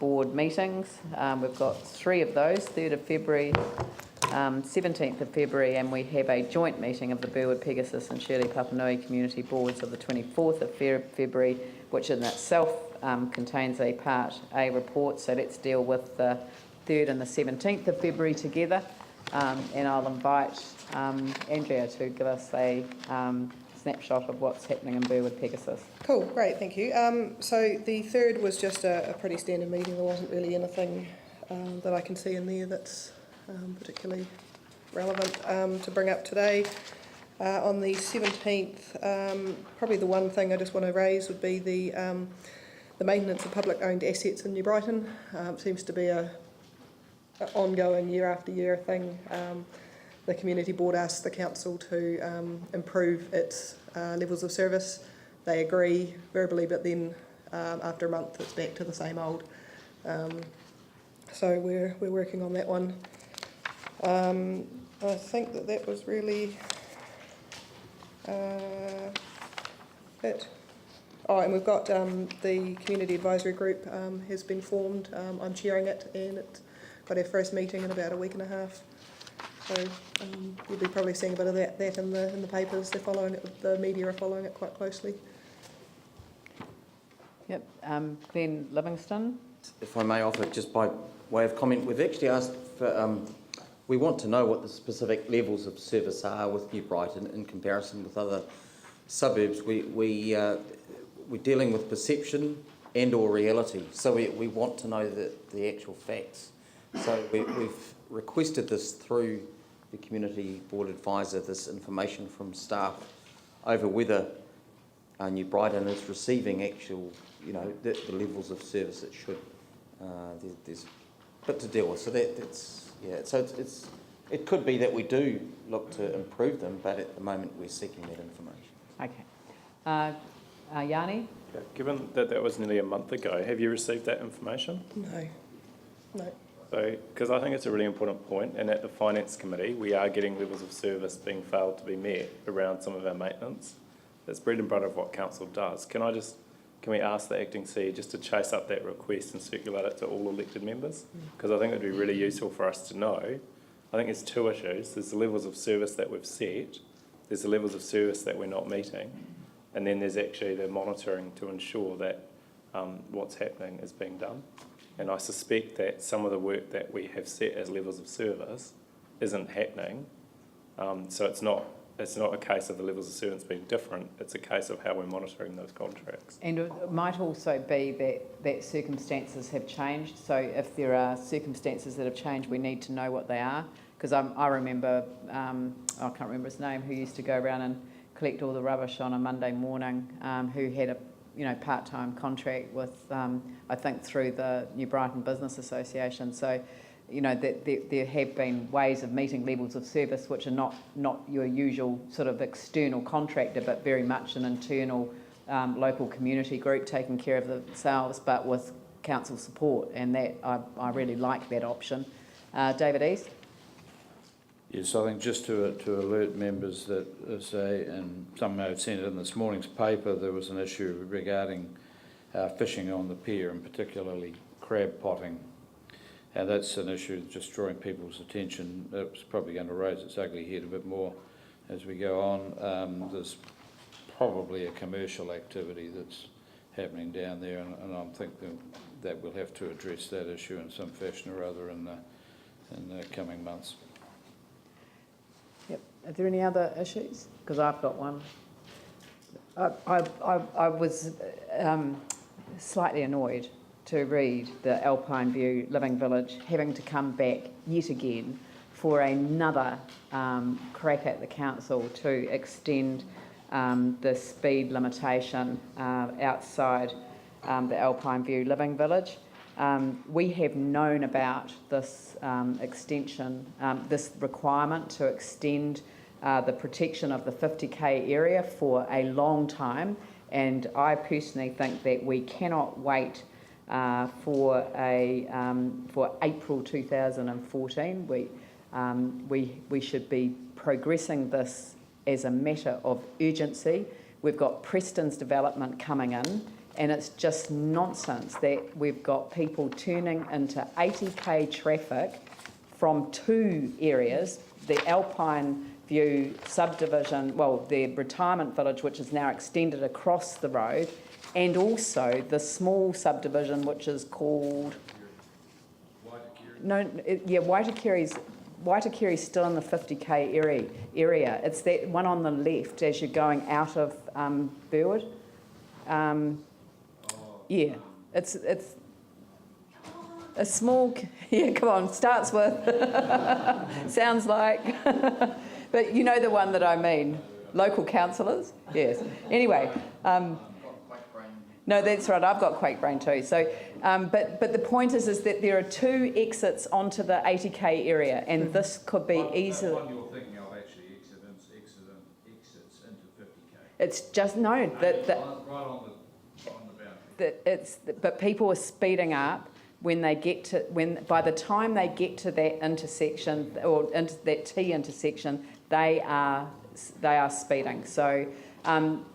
board meetings. We've got 3 of those, 3rd of February, 17th of February, and we have a joint meeting of the Burwood, Pegasus and Shirley Papanui community boards of the 24th of February, which in itself contains a Part A report. So let's deal with the 3rd and the 17th of February together, and I'll invite Andrea to give us a snapshot of what's happening in Burwood, Pegasus. Cool, great, thank you. So the 3rd was just a pretty standard meeting. There wasn't really anything that I can see in there that's particularly relevant to bring up today. On the 17th, probably the one thing I just want to raise would be the maintenance of public-owned assets in New Brighton. Seems to be a ongoing year after year thing. The community board asked the council to improve its levels of service. They agree verbally, but then after a month it's back to the same old. So we're working on that one. I think that was really it. Oh, and we've got the community advisory group has been formed. I'm chairing it, and it's got our first meeting in about a week and a half. So you'll be probably seeing a bit of that in the papers. They're following it. The media are following it quite closely. Yep. Glenn Livingston. If I may offer, just by way of comment, we've actually asked for. We want to know what the specific levels of service are with New Brighton in comparison with other suburbs. We're dealing with perception and or reality, so we want to know the actual facts. So we've requested this through the community board advisor, this information from staff over whether New Brighton is receiving actual, the levels of service it should. There's a bit to deal with, so that's. Yeah, so it could be that we do look to improve them, but at the moment we're seeking that information. Okay. Yanni? Yeah, given that was nearly a month ago, have you received that information? No. So, because I think it's a really important point, and at the Finance Committee we are getting levels of service being failed to be met around some of our maintenance. That's bread and butter of what council does. Can we ask the acting CEO just to chase up that request and circulate it to all elected members? Because I think it would be really useful for us to know. I think there's 2 issues. There's the levels of service that we've set, there's the levels of service that we're not meeting, and then there's actually the monitoring to ensure that what's happening is being done. And I suspect that some of the work that we have set as levels of service isn't happening. So it's not a case of the levels of service being different, it's a case of how we're monitoring those contracts. And it might also be that circumstances have changed. So if there are circumstances that have changed, we need to know what they are. Because I remember, I can't remember his name, who used to go around and collect all the rubbish on a Monday morning, who had a part-time contract with, I think, through the New Brighton Business Association. So that there have been ways of meeting levels of service which are not your usual sort of external contractor, but very much an internal local community group taking care of themselves, but with council support, and that I really like that option. David East? Yes, I think just to alert members that, and some may have seen it in this morning's paper, there was an issue regarding fishing on the pier, and particularly crab potting. And that's an issue just drawing people's attention. It's probably going to raise its ugly head a bit more as we go on. There's probably a commercial activity that's happening down there, and I'm thinking that we'll have to address that issue in some fashion or other in the coming months. Yep. Are there any other issues? Because I've got one. I was slightly annoyed to read the Alpine View Living Village having to come back yet again for another crack at the council to extend the speed limitation outside the Alpine View Living Village. We have known about this extension, this requirement to extend the protection of the 50k area for a long time, and I personally think that we cannot wait for April 2014. We should be progressing this as a matter of urgency. We've got Preston's development coming in, And it's just nonsense that we've got people turning into 80k traffic from two areas, the Alpine View subdivision, well, the retirement village, which is now extended across the road, and also the small subdivision, which is called... Waitakeri's still in the 50k area. It's that one on the left as you're going out of Burwood. Yeah, it's a small... Yeah, come on, starts with... sounds like... But you know the one that I mean. Local councillors? Yes. Anyway... no, that's right. I've got quake brain too. So, but the point is that there are two exits onto the 80k area, and this could be easily. The one you're thinking of actually exits into 50k. It's just no. Right on the boundary. But people are speeding up when they get to by the time they get to that intersection or into that T intersection, they are speeding. So.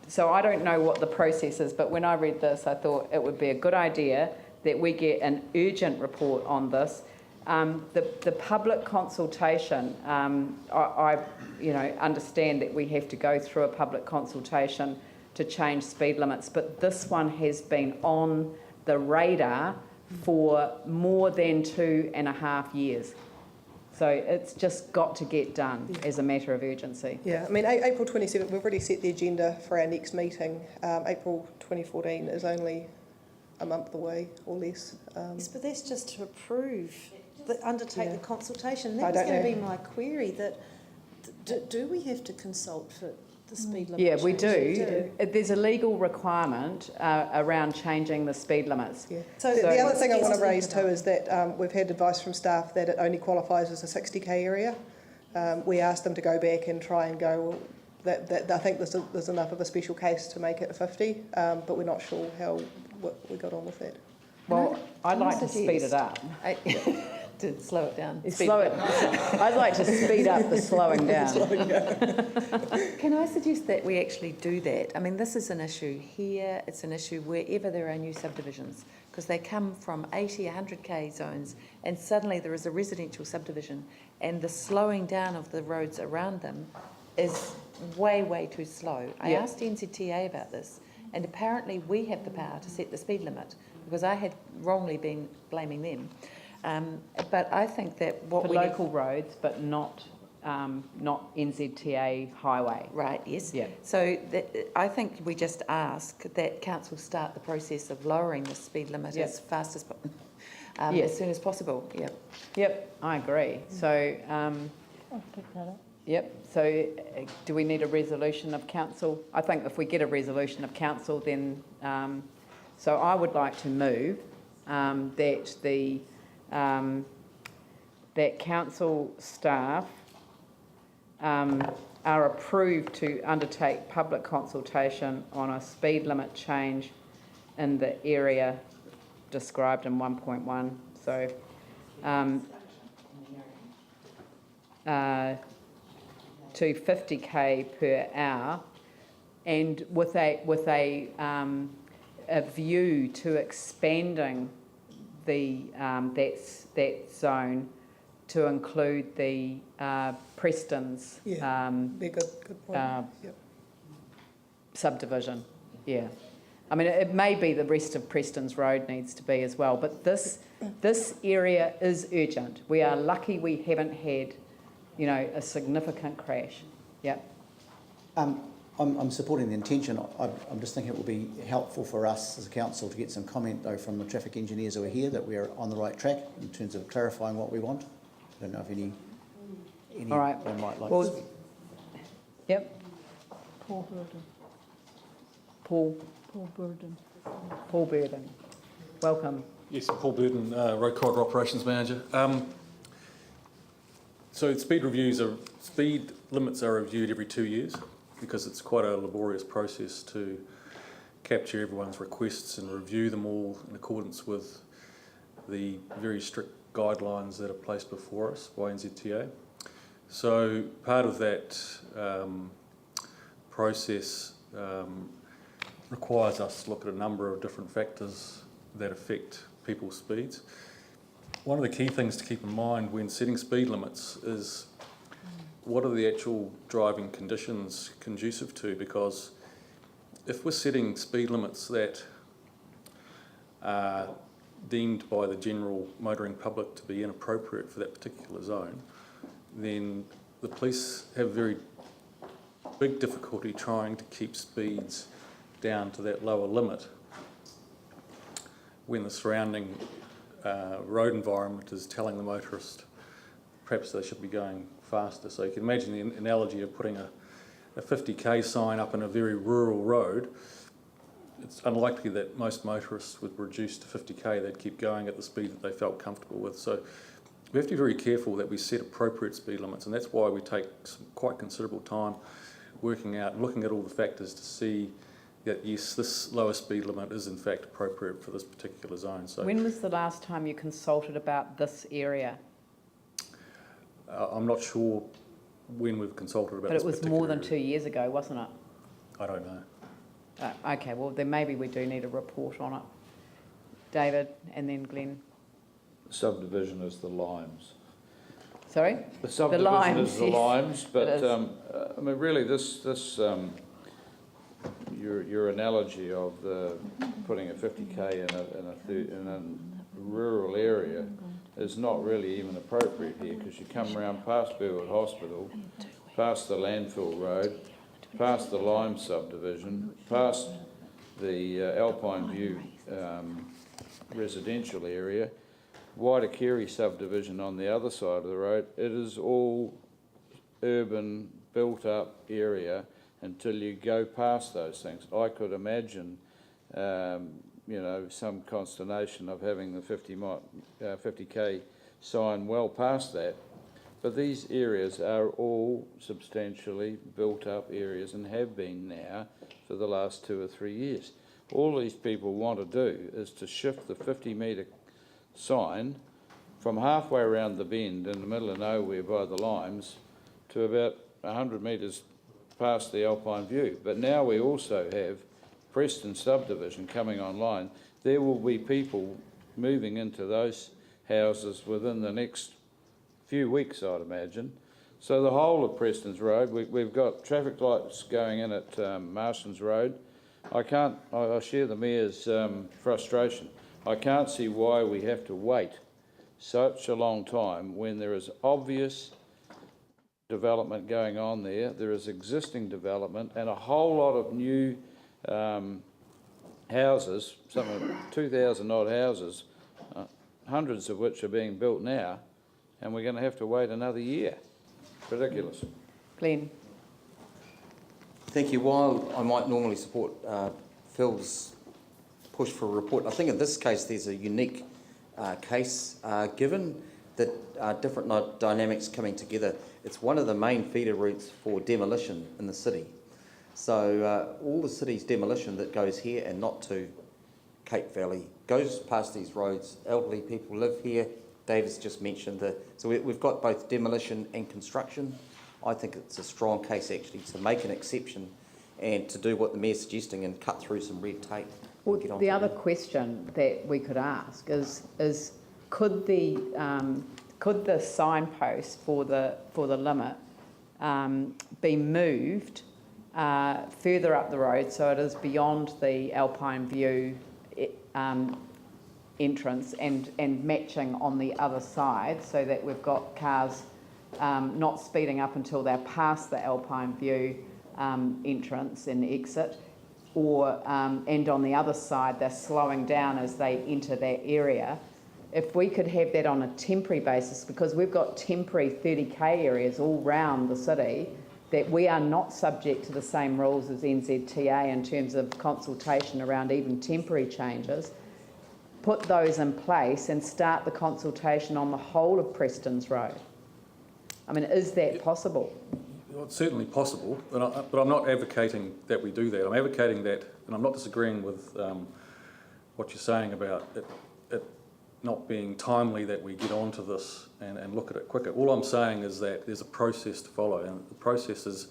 So I don't know what the process is, but when I read this, I thought it would be a good idea that we get an urgent report on this. The public consultation, I understand that we have to go through a public consultation to change speed limits, but this one has been on the radar for more than 2.5 years. So it's just got to get done as a matter of urgency. Yeah, I mean, April 27th, we've already set the agenda for our next meeting. April 2014 is only a month away or less. Yes, but that's just to approve, undertake the consultation. I That was don't going to know. be my query, that do we have to consult for the speed limit? Yeah, we change? do. There's a legal requirement around changing the speed limits. Yeah. So The other thing I want to Yes. raise too is that we've had advice from staff that it only qualifies as a 60k area. We asked them to go back and try and go, well, that I think there's enough of a special case to make it 50, but we're not sure what we got on with that. Well, I'd like to speed it up. To slow it down. I'd like to speed up the slowing down. Can I suggest that we actually do that? I mean, this is an issue here, it's an issue wherever there are new subdivisions, because they come from 80, 100k zones, and suddenly there is a residential subdivision, and the slowing down of the roads around them is way, way too slow. I asked NZTA about this, and apparently we have the power to set the speed limit, because I had wrongly been blaming them. But I think that what For we local roads, but not NZTA highway. Right, yes. Yeah. So I think we just ask that council start the process of lowering the speed limit as fast as as soon as possible. Yep. Yep, I agree. So, I'll pick that up. yep. So, do we need a resolution of council? I think if we get a resolution of council, then so I would like to move that the that council staff are approved to undertake public consultation on a speed limit change in the area described in 1.1. So to 50k per hour, and with a view to expanding the that zone to include the Preston's Be a good point. subdivision. Yeah, I mean it may be the rest of Preston's Road needs to be as well, but this area is urgent. We are lucky we haven't had, a significant crash. Yep. I'm supporting the intention. I'm just thinking it will be helpful for us as a council to get some comment, though, from the traffic engineers who are here that we are on the right track in terms of clarifying what we want. I don't know if any All right. one might like Well, to speak. Yep. Paul Burden. Paul Burden. Welcome. Yes, Paul Burden, Road Corridor Operations Manager. So speed limits are reviewed every 2 years because it's quite a laborious process to capture everyone's requests and review them all in accordance with the very strict guidelines that are placed before us by NZTA. So part of that process requires us to look at a number of different factors that affect people's speeds. One of the key things to keep in mind when setting speed limits is what are the actual driving conditions conducive to, because if we're setting speed limits that are deemed by the general motoring public to be inappropriate for that particular zone, then the police have very big difficulty trying to keep speeds down to that lower limit when the surrounding road environment is telling the motorist perhaps they should be going faster. So you can imagine the analogy of putting a 50k sign up in a very rural road. It's unlikely that most motorists would reduce to 50k, they'd keep going at the speed that they felt comfortable with. So we have to be very careful that we set appropriate speed limits, and that's why we take some quite considerable time working out and looking at all the factors to see that yes, this lower speed limit is in fact appropriate for this particular zone. So When was the last time you consulted about this area? I'm not sure when we've consulted about But this it was particular more than area. 2 years ago, wasn't it? I don't know. Okay, well then maybe we do need a report on it. David and then Glenn. Subdivision is the limes. Sorry? The subdivision limes, is the yes, limes, but it is. I mean, really, your analogy of putting a 50k in a rural area is not really even appropriate here, because you come around past Burwood Hospital, past the landfill road, past the Lime subdivision, past the Alpine View residential area, Waitakere subdivision on the other side of the road. It is all urban, built-up area until you go past those things. I could imagine, you know, some consternation of having the 50k sign well past that. But these areas are all substantially built-up areas and have been now for the last 2 or 3 years. All these people want to do is to shift the 50-metre sign from halfway around the bend in the middle of nowhere by the limes to about 100 metres past the Alpine View. But now we also have Preston subdivision coming online. There will be people moving into those houses within the next few weeks, I'd imagine. So the whole of Preston's Road, we've got traffic lights going in at Marston's Road. I share the Mayor's frustration. I can't see why we have to wait such a long time when there is obvious development going on there. There is existing development and a whole lot of new houses, some of 2,000 odd houses, hundreds of which are being built now, and we're going to have to wait another year. Ridiculous. Glenn. Thank you. While I might normally support Phil's push for a report, I think in this case there's a unique case given that different dynamics coming together. It's one of the main feeder routes for demolition in the city. So all the city's demolition that goes here and not to Cape Valley goes past these roads. Elderly people live here. David's just mentioned so we've got both demolition and construction. I think it's a strong case actually to make an exception and to do what the Mayor's suggesting and cut through some red tape. Well, the other question that we could ask is could the signpost for the limit be moved further up the road so it is beyond the Alpine View entrance and matching on the other side, so that we've got cars not speeding up until they're past the Alpine View entrance and exit, or and on the other side they're slowing down as they enter that area. If we could have that on a temporary basis, because we've got temporary 30k areas all round the city that we are not subject to the same rules as NZTA in terms of consultation around even temporary changes, put those in place and start the consultation on the whole of Preston's Road. I mean, is that possible? Well, it's certainly possible, but I'm not advocating that we do that. I'm advocating that, and I'm not disagreeing with what you're saying about it not being timely that we get onto this and look at it quicker. All I'm saying is that there's a process to follow, and the process is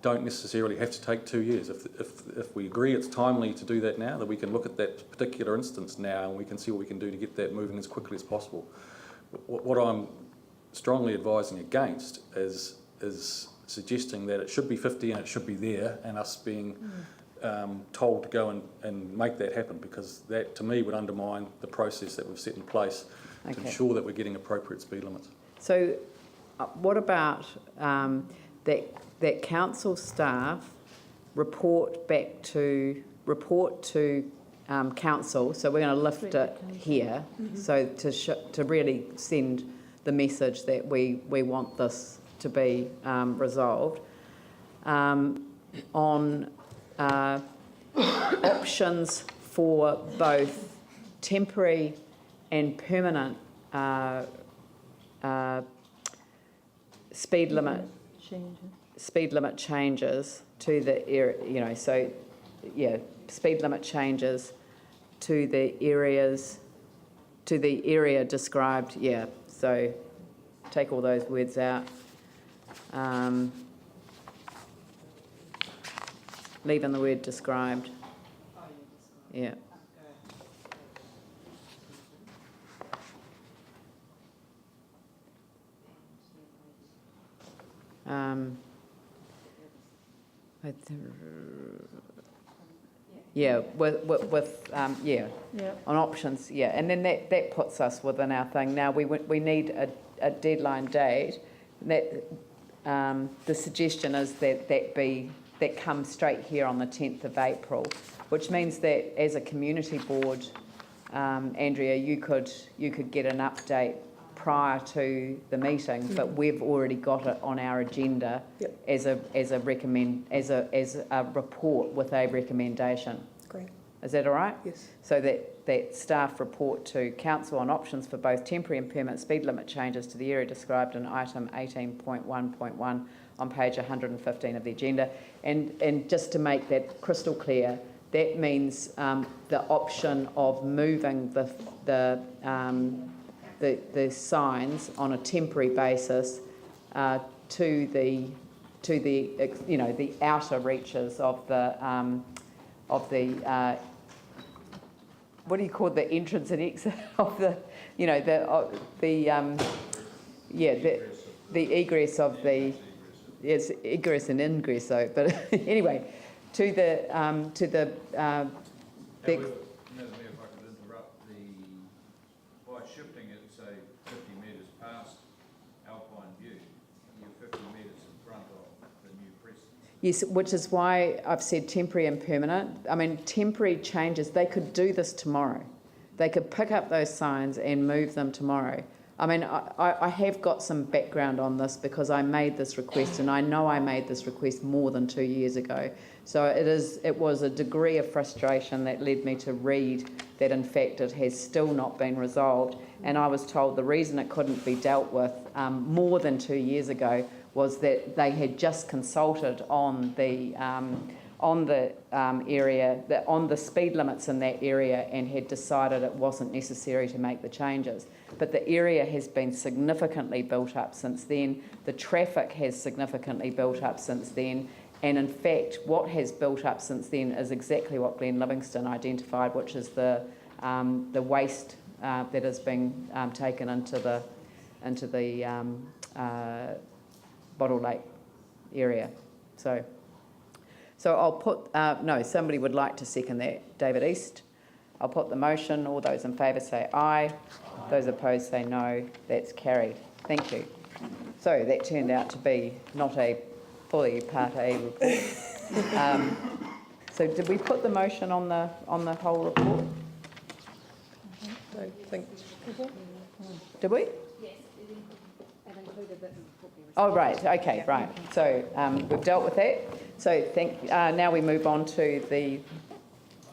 don't necessarily have to take 2 years. If we agree it's timely to do that now, then we can look at that particular instance now and we can see what we can do to get that moving as quickly as possible. What I'm strongly advising against is suggesting that it should be 50 and it should be there, and us being told to go and make that happen, because that to me would undermine the process that we've set in place to ensure that we're getting appropriate speed limits. So what about that council staff report to council, so we're going to lift it here, so to really send the message that we want this to be resolved, on options for both temporary and permanent speed limit changes to the area, so speed limit changes to the area described, so take all those words out. Leaving the word described. Yeah. On options, and then that puts us within our thing. Now we need a deadline date. That the suggestion is that comes straight here on the 10th of April, which means that as a community board, Andrea, you could get an update prior to the meeting, but we've already got it on our agenda as a report with a recommendation. Great. Is that all right? Yes. So that staff report to council on options for both temporary and permanent speed limit changes to the area described in item 18.1.1 on page 115 of the agenda. And just to make that crystal clear, that means the option of moving the signs on a temporary basis to the outer reaches of the what do you call the entrance and exit of the egress of the egress and ingress. So, but anyway, to the If I could interrupt, by shifting it, say 50 metres past Alpine View, you're 50 metres in front of the new precinct. Yes, which is why I've said temporary and permanent. I mean, temporary changes, they could do this tomorrow. They could pick up those signs and move them tomorrow. I mean, I have got some background on this because I made this request, and I know I made this request more than 2 years ago. So it was a degree of frustration that led me to read that in fact it has still not been resolved. And I was told the reason it couldn't be dealt with more than 2 years ago was that they had just consulted on the area, on the speed limits in that area, and had decided it wasn't necessary to make the changes. But the area has been significantly built up since then. The traffic has significantly built up since then. And in fact, what has built up since then is exactly what Glenn Livingston identified, which is the waste that is being taken into the Bottle Lake area. So I'll put, no, somebody would like to second that, David East. I'll put the motion. All those in favour say aye. Those opposed say no. That's carried. Thank you. So that turned out to be not a fully Part A report. So did we put the motion on the whole report? I think. Did we? Yes, it included that. Oh, right. Okay, right. So we've dealt with that. So now we move on to the...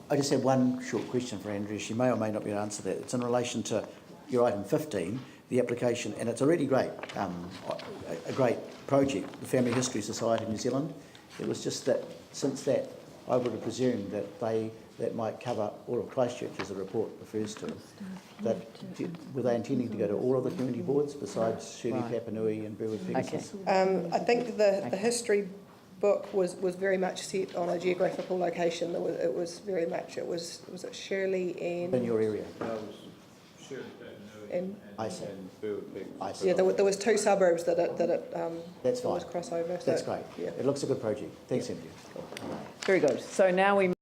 I just have one short question for Andrea. She may or may not be able to answer that. It's in relation to your item 15, the application, and it's a really great, a great project, the Family History Society of New Zealand. It was just that since that, I would have presumed that that might cover all of Christchurch, as the report refers to. Were they intending to go to all of the community boards besides Shirley, Tapanui and Burwood, Pegasus? I think the history book was very much set on a geographical location. It was very much, was it Shirley and... In your area? And I see. I see. yeah, there was 2 suburbs that it That's fine. was crossover. So, That's great. Yeah. It looks a good project. Thanks, Cynthia. Very good. So now we